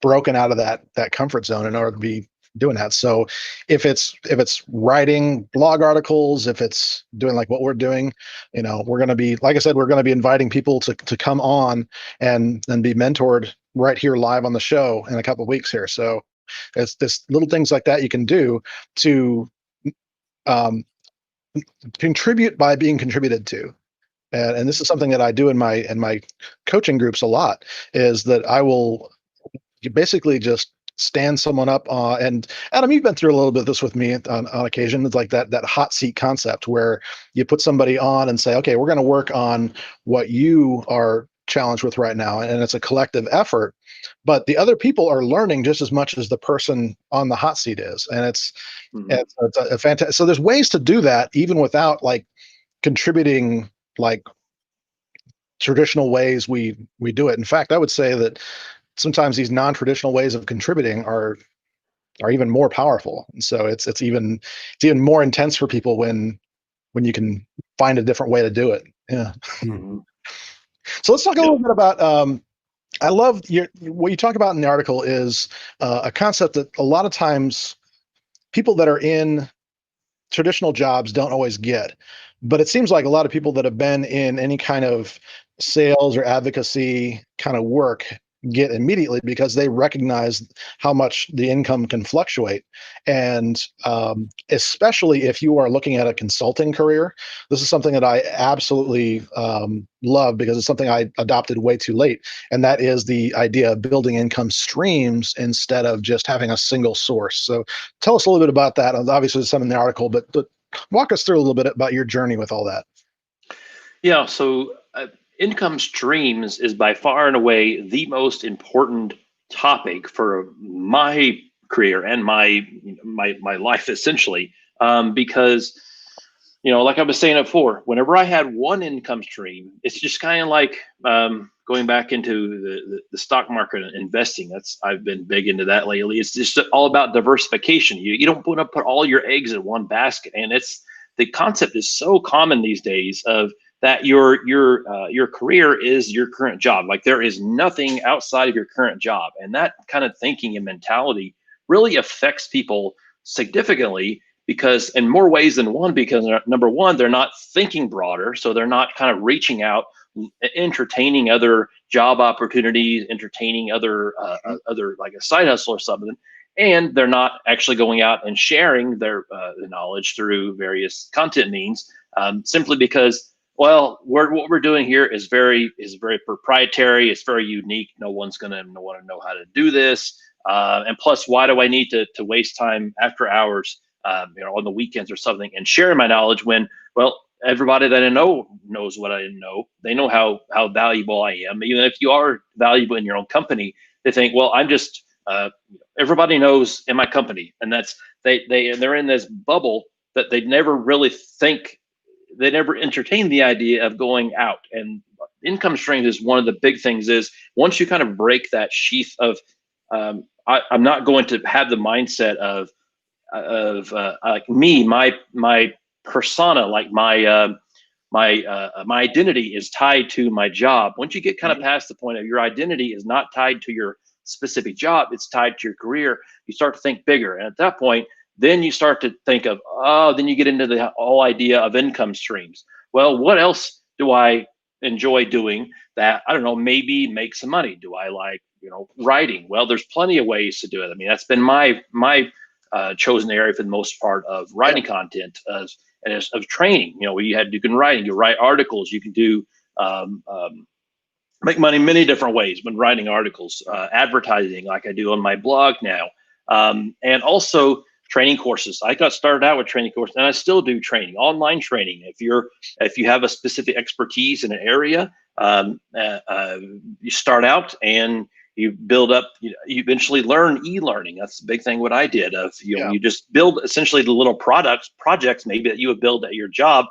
Speaker 1: broken out of that comfort zone in order to be doing that. So if it's writing blog articles, if it's doing like what we're doing, we're going to be, like I said, we're going to be inviting people to come on and be mentored right here live on the show in a couple of weeks here. So it's this little things like that you can do to um, contribute by being contributed to. And this is something that I do in my coaching groups a lot, is that I will basically just stand someone up, and Adam, you've been through a little bit of this with me on occasion. It's like that hot seat concept where you put somebody on and say, okay, we're going to work on what you are challenged with right now, and it's a collective effort, but the other people are learning just as much as the person on the hot seat is. And it's a fantastic, so there's ways to do that even without like contributing, like traditional ways we do it. In fact, I would say that sometimes these non-traditional ways of contributing are even more powerful. And so it's even more intense for people when you can find a different way to do it. Yeah.
Speaker 2: Mhm.
Speaker 1: So let's talk a little bit about I love what you talk about in the article is a concept that a lot of times people that are in traditional jobs don't always get. But it seems like a lot of people that have been in any kind of sales or advocacy kind of work get immediately, because they recognize how much the income can fluctuate. And especially if you are looking at a consulting career, this is something that I absolutely love, because it's something I adopted way too late. And that is the idea of building income streams instead of just having a single source. So tell us a little bit about that. Obviously, there's some in the article, but walk us through a little bit about your journey with all that.
Speaker 3: Yeah, so income streams is by far and away the most important topic for my career and my life, essentially, because like I was saying before, whenever I had one income stream, it's just kind of like going back into the stock market and investing. I've been big into that lately. It's just all about diversification. You don't want to put all your eggs in one basket, and the concept is so common these days of that your career is your current job. Like there is nothing outside of your current job, and that kind of thinking and mentality really affects people significantly, because in more ways than one, because number one, they're not thinking broader, so they're not kind of reaching out, entertaining other job opportunities, entertaining other like a side hustle or something, and they're not actually going out and sharing their knowledge through various content means, simply because, well, what we're doing here is very proprietary. It's very unique. No one's gonna want to know how to do this, and plus, why do I need to waste time after hours, on the weekends or something, and sharing my knowledge when, well, everybody that I know knows what I know. They know how valuable I am. Even if you are valuable in your own company, they think, well, I'm just everybody knows in my company, and that's they're in this bubble that they never really think. They never entertain the idea of going out. And income streams is one of the big things. Is once you kind of break that sheath of I'm not going to have the mindset of like me, my persona, like my identity is tied to my job. Once you get kind of past the point of your identity is not tied to your specific job, it's tied to your career, you start to think bigger. And at that point, then you start to think of, then you get into the whole idea of income streams. Well, what else do I enjoy doing that, I don't know, maybe make some money? Do I like, writing? Well, there's plenty of ways to do it. I mean, that's been my chosen area for the most part of writing content, of training. You can write, you write articles, you can do make money many different ways when writing articles, advertising like I do on my blog now, and also training courses. I got started out with training courses, and I still do training, online training. If you have a specific expertise in an area, you start out and you build up. You eventually learn e-learning. That's the big thing. What I did you just build essentially the little projects maybe that you would build at your job,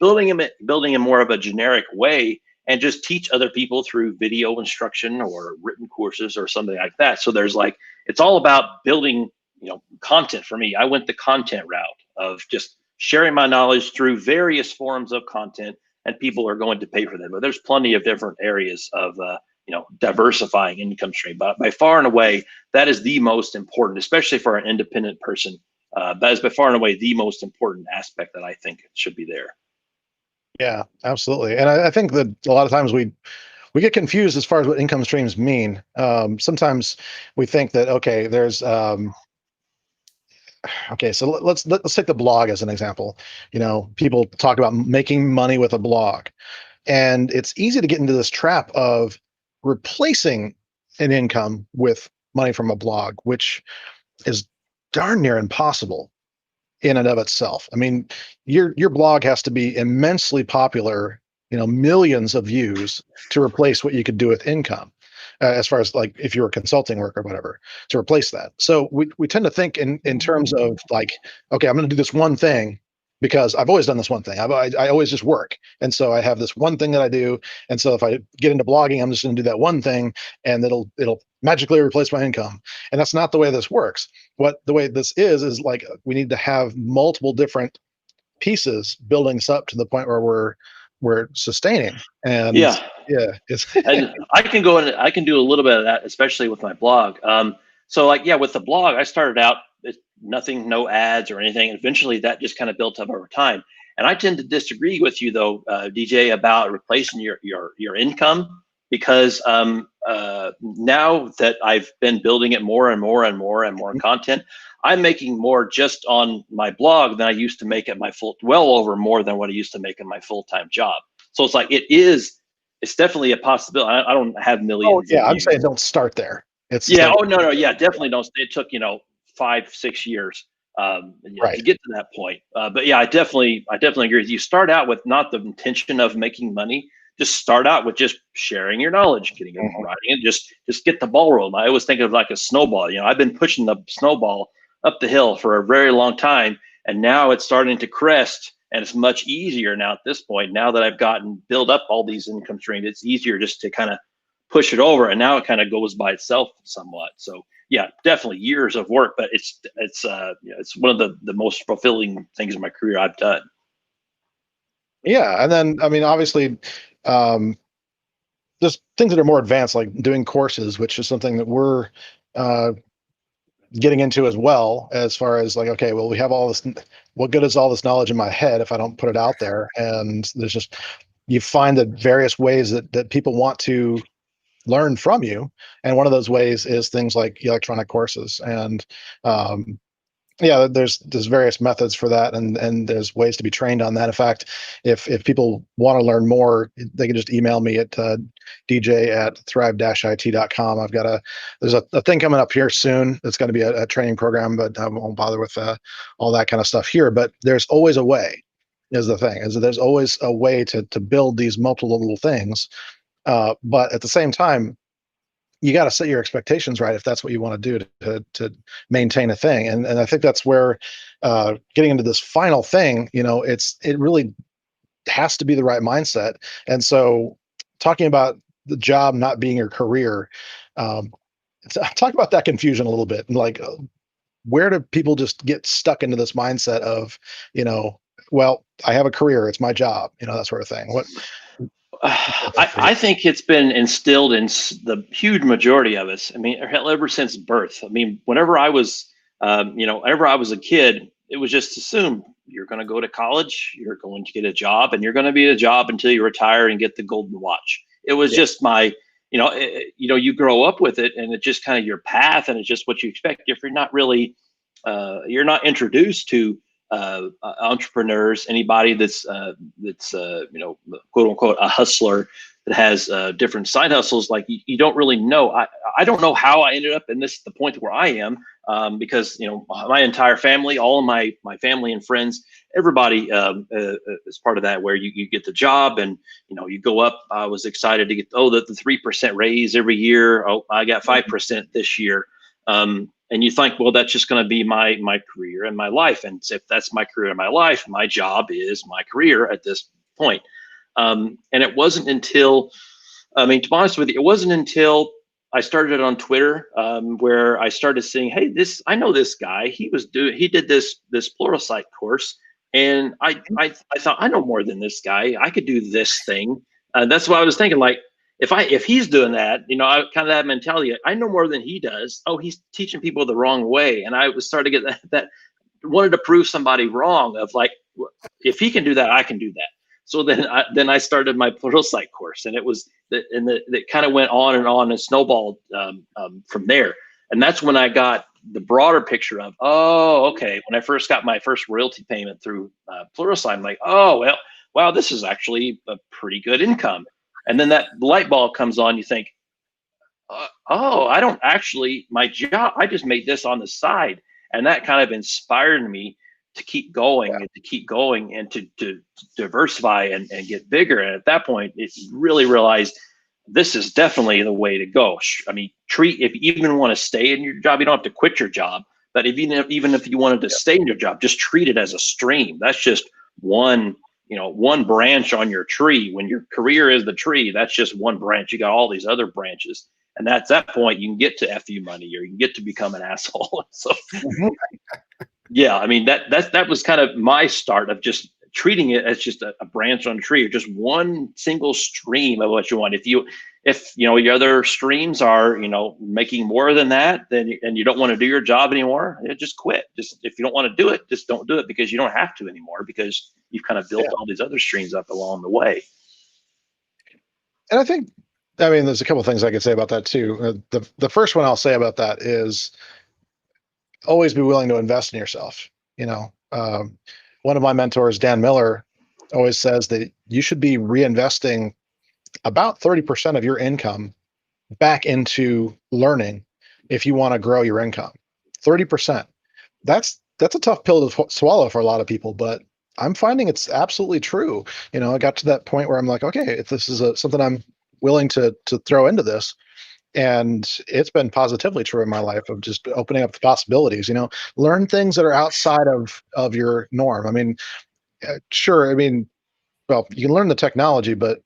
Speaker 3: building in more of a generic way, and just teach other people through video instruction or written courses or something like that. So it's all about building, content. For me, I went the content route of just sharing my knowledge through various forms of content, and people are going to pay for them. But there's plenty of different areas of, diversifying income stream. But by far and away, that is the most important, especially for an independent person. That is by far and away the most important aspect that I think should be there.
Speaker 1: Yeah, absolutely. And I think that a lot of times we get confused as far as what income streams mean. Sometimes we think that, okay, there's okay, so let's take the blog as an example. People talk about making money with a blog, and it's easy to get into this trap of replacing an income with money from a blog, which is darn near impossible in and of itself. I mean, your blog has to be immensely popular, millions of views, to replace what you could do with income, as far as like if you were consulting work or whatever, to replace that. So we tend to think in terms of like, okay, I'm going to do this one thing because I've always done this one thing. I always just work. And so I have this one thing that I do. And so if I get into blogging, I'm just going to do that one thing, and it'll magically replace my income. And that's not the way this works. The way this is like, we need to have multiple different pieces building us up to the point where we're sustaining. And it's
Speaker 3: and I can go in, I can do a little bit of that, especially with my blog. So with the blog, I started out nothing, no ads or anything. Eventually that just kind of built up over time. And I tend to disagree with you though, DJ, about replacing your income, because now that I've been building it more and more and more and more content, I'm making more just on my blog than I used to make at my well over more than what I used to make in my full-time job. So it's like, it's definitely a possibility. I don't have millions.
Speaker 1: Oh yeah, I'm saying don't start there.
Speaker 3: Definitely don't. It took 5-6 years to get to that point. But yeah, I definitely agree with you. Start out with not the intention of making money. Just start out with just sharing your knowledge, getting it writing, and just get the ball rolling. I always think of like a snowball. I've been pushing the snowball up the hill for a very long time, and now it's starting to crest, and it's much easier now at this point. Now that I've built up all these income streams, it's easier just to kind of push it over, and now it kind of goes by itself somewhat. So yeah, definitely years of work, but it's one of the most fulfilling things in my career I've done.
Speaker 1: Yeah, and then I mean, obviously, just things that are more advanced, like doing courses, which is something that we're getting into as well, as far as like, okay, well, we have all this, what good is all this knowledge in my head if I don't put it out there? And you find the various ways that people want to learn from you. And one of those ways is things like electronic courses. And there's various methods for that, and there's ways to be trained on that. In fact, if people want to learn more, they can just email me at dj@thrive-it.com. There's a thing coming up here soon. It's going to be a training program, but I won't bother with all that kind of stuff here. But there's always a way, is the thing, is that there's always a way to build these multiple little things. But at the same time, you got to set your expectations right if that's what you want to do to maintain a thing. And I think that's where getting into this final thing, it really has to be the right mindset. And so talking about the job not being your career, talk about that confusion a little bit. And like, where do people just get stuck into this mindset of, well, I have a career, it's my job, that sort of thing.
Speaker 3: I think it's been instilled in the huge majority of us. I mean, ever since birth. I mean, whenever I was, whenever I was a kid, it was just assumed you're going to go to college, you're going to get a job, and you're going to be at a job until you retire and get the golden watch. It was just my, you grow up with it, and it's just kind of your path, and it's just what you expect. If you're not really, you're not introduced to entrepreneurs, anybody that's quote unquote a hustler that has different side hustles, like you don't really know. I don't know how I ended up in the point where I am, because my entire family, all of my family and friends, everybody is part of that, where you get the job and you go up. I was excited to get the 3% raise every year. Oh, I got 5% this year. And you think, well, that's just going to be my career and my life. And if that's my career and my life, my job is my career at this point. And it wasn't until, to be honest with you, it wasn't until I started on Twitter, where I started seeing, hey, I know this guy. He did this Pluralsight course, and I thought, I know more than this guy. I could do this thing. That's what I was thinking. Like, if he's doing that, I kind of that mentality. I know more than he does. Oh, he's teaching people the wrong way, and I was starting to get that wanted to prove somebody wrong. Of like, if he can do that, I can do that. So then I started my Pluralsight course, and it kind of went on and snowballed from there. And that's when I got the broader picture of, oh, okay. When I first got my first royalty payment through Pluralsight, I'm like, oh, well, wow, this is actually a pretty good income. And then that light bulb comes on. You think, oh, I don't actually, my job, I just made this on the side. And that kind of inspired me to keep going and to diversify and get bigger. And at that point, it really realized this is definitely the way to go. I mean, if you even want to stay in your job, you don't have to quit your job. But even if you wanted to stay in your job, just treat it as a stream. That's just one branch on your tree. When your career is the tree, that's just one branch. You got all these other branches. And at that point, you can get to FU money, or you can get to become an asshole. So, yeah, I mean, that was kind of my start of just treating it as just a branch on a tree, or just one single stream of what you want. If your other streams are, making more than that, and you don't want to do your job anymore, just quit. Just, if you don't want to do it, just don't do it, because you don't have to anymore, because you've kind of built all these other streams up along the way.
Speaker 1: And I think, there's a couple of things I could say about that too. The first one I'll say about that is always be willing to invest in yourself. One of my mentors, Dan Miller, always says that you should be reinvesting about 30% of your income back into learning if you want to grow your income. 30%. That's a tough pill to swallow for a lot of people, but I'm finding it's absolutely true. I got to that point where I'm like, okay, if this is something I'm willing to throw into this, and it's been positively true in my life of just opening up the possibilities. Learn things that are outside of your norm. Sure. Well, you can learn the technology, but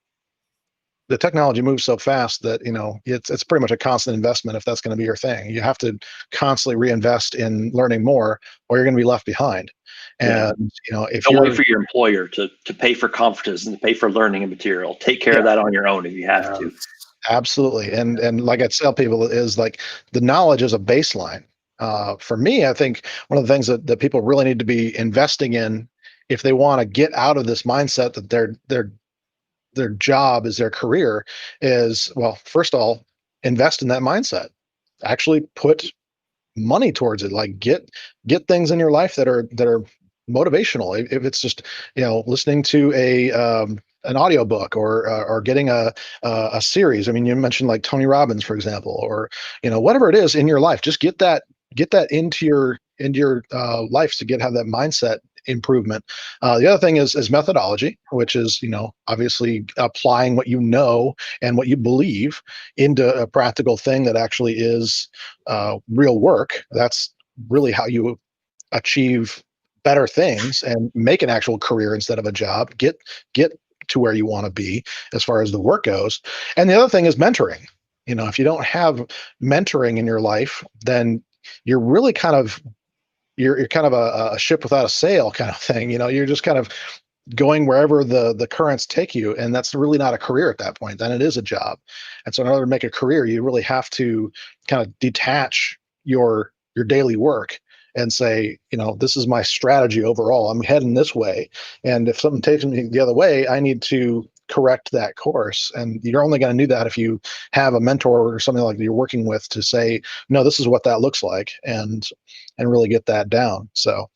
Speaker 1: the technology moves so fast that it's pretty much a constant investment if that's going to be your thing. You have to constantly reinvest in learning more, or you're going to be left behind. And if
Speaker 3: don't wait for your employer to pay for conferences and to pay for learning and material, take care of that on your own if you have to.
Speaker 1: Absolutely. And like I tell people, is like, the knowledge is a baseline. For me, I think one of the things that people really need to be investing in, if they want to get out of this mindset that their job is their career, is, well, first of all, invest in that mindset. Actually put money towards it. Like get things in your life that are motivational. If it's just listening to an audiobook or getting a series. You mentioned like Tony Robbins, for example, or whatever it is in your life. Just get that into your life to have that mindset improvement. The other thing is methodology, which is obviously applying what you know and what you believe into a practical thing that actually is real work. That's really how you achieve better things and make an actual career instead of a job. Get to where you want to be as far as the work goes. And the other thing is mentoring. If you don't have mentoring in your life, then you're really kind of a ship without a sail kind of thing. You're just kind of going wherever the currents take you, and that's really not a career at that point. Then it is a job. And so in order to make a career, you really have to kind of detach your daily work and say, this is my strategy overall. I'm heading this way, and if something takes me the other way, I need to correct that course. And you're only going to do that if you have a mentor or something like that you're working with to say, no, this is what that looks like, and really get that down. So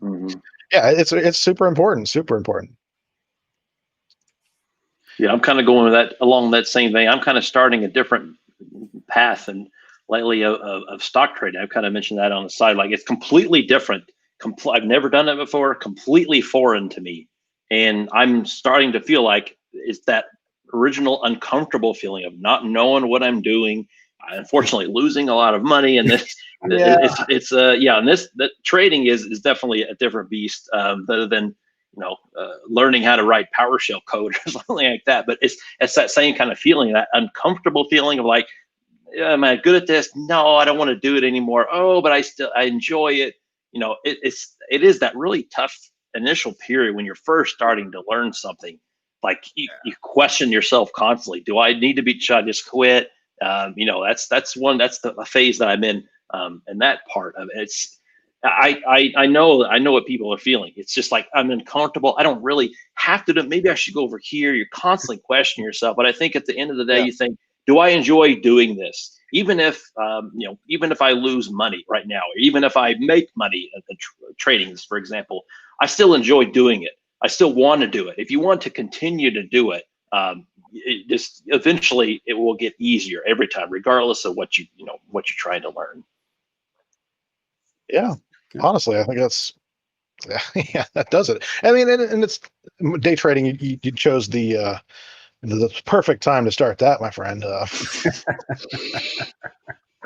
Speaker 1: yeah, it's super important, super important.
Speaker 3: Yeah, I'm kind of going with that along that same vein. I'm kind of starting a different path, and lately of stock trading. I've kind of mentioned that on the side. Like, it's completely different. I've never done it before. Completely foreign to me, and I'm starting to feel like it's that original uncomfortable feeling of not knowing what I'm doing. Unfortunately, losing a lot of money, and this
Speaker 1: Yeah.
Speaker 3: and that trading is definitely a different beast, other than learning how to write PowerShell code or something like that. But it's that same kind of feeling, that uncomfortable feeling of like, am I good at this? No, I don't want to do it anymore. Oh, but I enjoy it. It is that really tough initial period when you're first starting to learn something. Like, you question yourself constantly. Do I need to should I just quit? That's the phase that I'm in. And that part of it, I know what people are feeling. It's just like, I'm uncomfortable. I don't really have to do. Maybe I should go over here. You're constantly questioning yourself. But I think at the end of the day, you think, do I enjoy doing this? Even if I lose money right now, or even if I make money at the trading this, for example, I still enjoy doing it. I still want to do it. If you want to continue to do it, it just eventually it will get easier every time, regardless of what you're trying to learn.
Speaker 1: Yeah. Honestly, I think that's that does it. I mean, and it's day trading. You chose the perfect time to start that, my friend.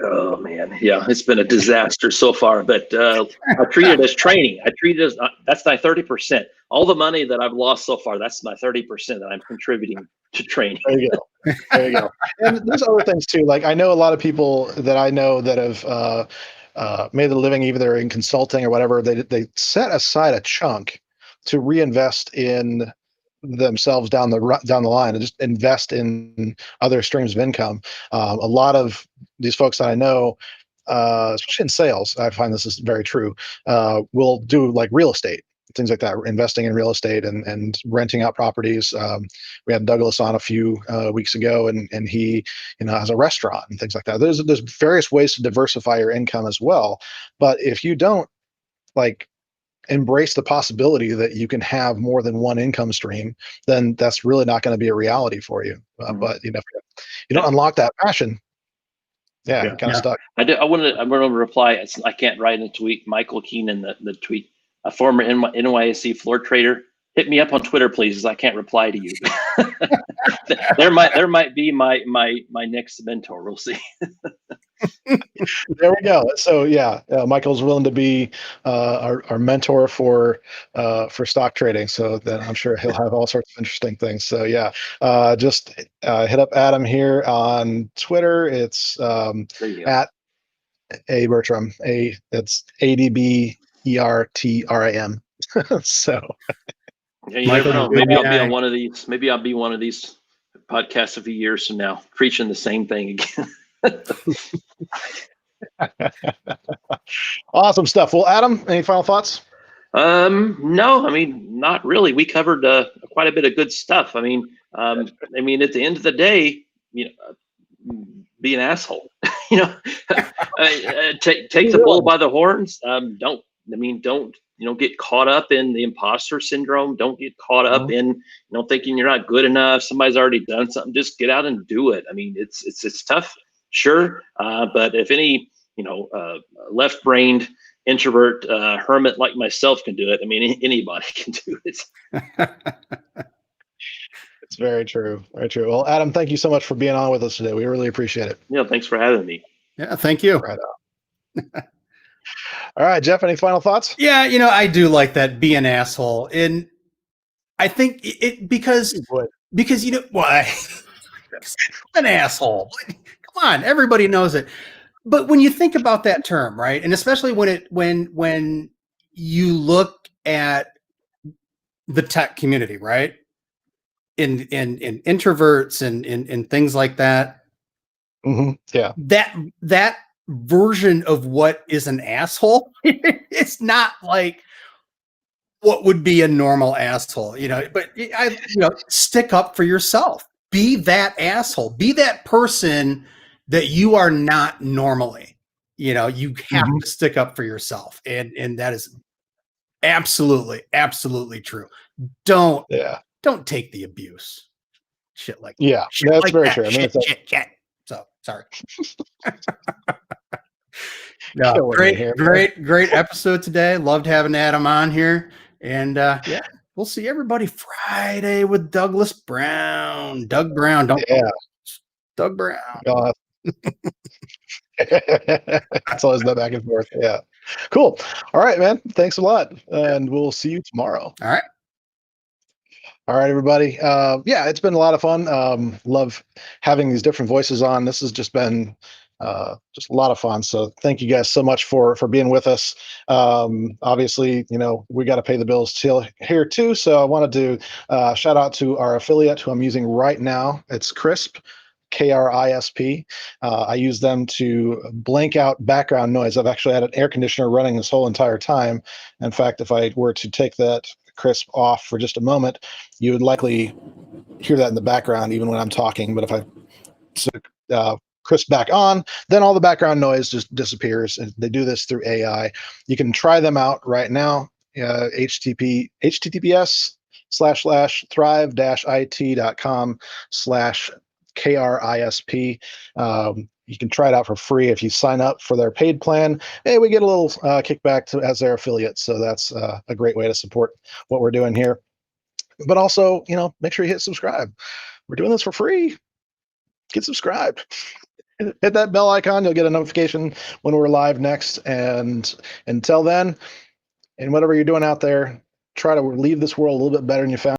Speaker 3: Oh man, yeah, it's been a disaster so far. But I treat it as training. I treat it as that's my 30%. All the money that I've lost so far, that's my 30% that I'm contributing to training.
Speaker 1: There you go. There you go. And there's other things too. Like, I know a lot of people that I know that have made a living either in consulting or whatever. They set aside a chunk to reinvest in themselves down the line, and just invest in other streams of income. A lot of these folks that I know, especially in sales, I find this is very true, will do like real estate, things like that, investing in real estate and renting out properties. We had Douglas on a few weeks ago, and he has a restaurant and things like that. There's various ways to diversify your income as well. But if you don't embrace the possibility that you can have more than one income stream, then that's really not going to be a reality for you. But if you don't unlock that passion, you're kind of stuck.
Speaker 3: I want to reply. I can't write a tweet. Michael Keenan, the tweet, a former NYSE floor trader. Hit me up on Twitter, please, as I can't reply to you. there might be my next mentor. We'll see.
Speaker 1: There we go. So Michael's willing to be our mentor for stock trading. So then I'm sure he'll have all sorts of interesting things. So just hit up Adam here on Twitter. It's at a Bertram. It's ADBERTRAM. So
Speaker 3: you never know. Maybe I'll be on one of these. Maybe I'll be one of these podcasts a few years from now, preaching the same thing again.
Speaker 1: Awesome stuff. Well, Adam, any final thoughts?
Speaker 3: No, I mean, not really. We covered quite a bit of good stuff. I mean, at the end of the day, be an asshole. Take the bull by the horns. Don't get caught up in the imposter syndrome. Don't get caught up in thinking you're not good enough. Somebody's already done something. Just get out and do it. I mean, it's tough, sure, but if any left-brained introvert hermit like myself can do it, I mean, anybody can do it.
Speaker 1: It's very true. Very true. Well, Adam, thank you so much for being on with us today. We really appreciate it.
Speaker 3: Yeah, thanks for having me.
Speaker 2: Yeah, thank you.
Speaker 1: Right on. All right, Jeff, any final thoughts?
Speaker 2: Yeah, I do like that, be an asshole. And I think because why? An asshole. Come on, everybody knows it. But when you think about that term, right? And especially when you look at the tech community, right? In introverts and things like that.
Speaker 1: Yeah.
Speaker 2: That version of what is an asshole, it's not like what would be a normal asshole, but stick up for yourself. Be that asshole. Be that person that you are not normally. You have to stick up for yourself. And that is absolutely, absolutely true. Don't take the abuse. Shit like
Speaker 1: Yeah,
Speaker 2: shit
Speaker 1: that's
Speaker 2: like
Speaker 1: very
Speaker 2: that.
Speaker 1: true. I mean,
Speaker 2: Shit. So sorry. No, great episode today. Loved having Adam on here. And we'll see everybody Friday with Doug Brown. Doug Brown. Doug Brown.
Speaker 1: It's always that back and forth. Yeah. Cool. All right, man. Thanks a lot. And we'll see you tomorrow.
Speaker 2: All right.
Speaker 1: All right, everybody. It's been a lot of fun. Love having these different voices on. This has just been just a lot of fun. So thank you guys so much for being with us. Obviously, we got to pay the bills here too. So I wanted to shout out to our affiliate who I'm using right now. It's Crisp. KRISP. I use them to blank out background noise. I've actually had an air conditioner running this whole entire time. In fact, if I were to take that Crisp off for just a moment, you would likely hear that in the background even when I'm talking. But if I took Crisp back on, then all the background noise just disappears. And they do this through AI. You can try them out right now. https://thrive-it.com/KRISP. You can try it out for free if you sign up for their paid plan. Hey, we get a little kickback as their affiliate, so that's a great way to support what we're doing here. But also, make sure you hit subscribe. We're doing this for free. Get subscribed. Hit that bell icon. You'll get a notification when we're live next. And until then, and whatever you're doing out there, try to leave this world a little bit better than you found.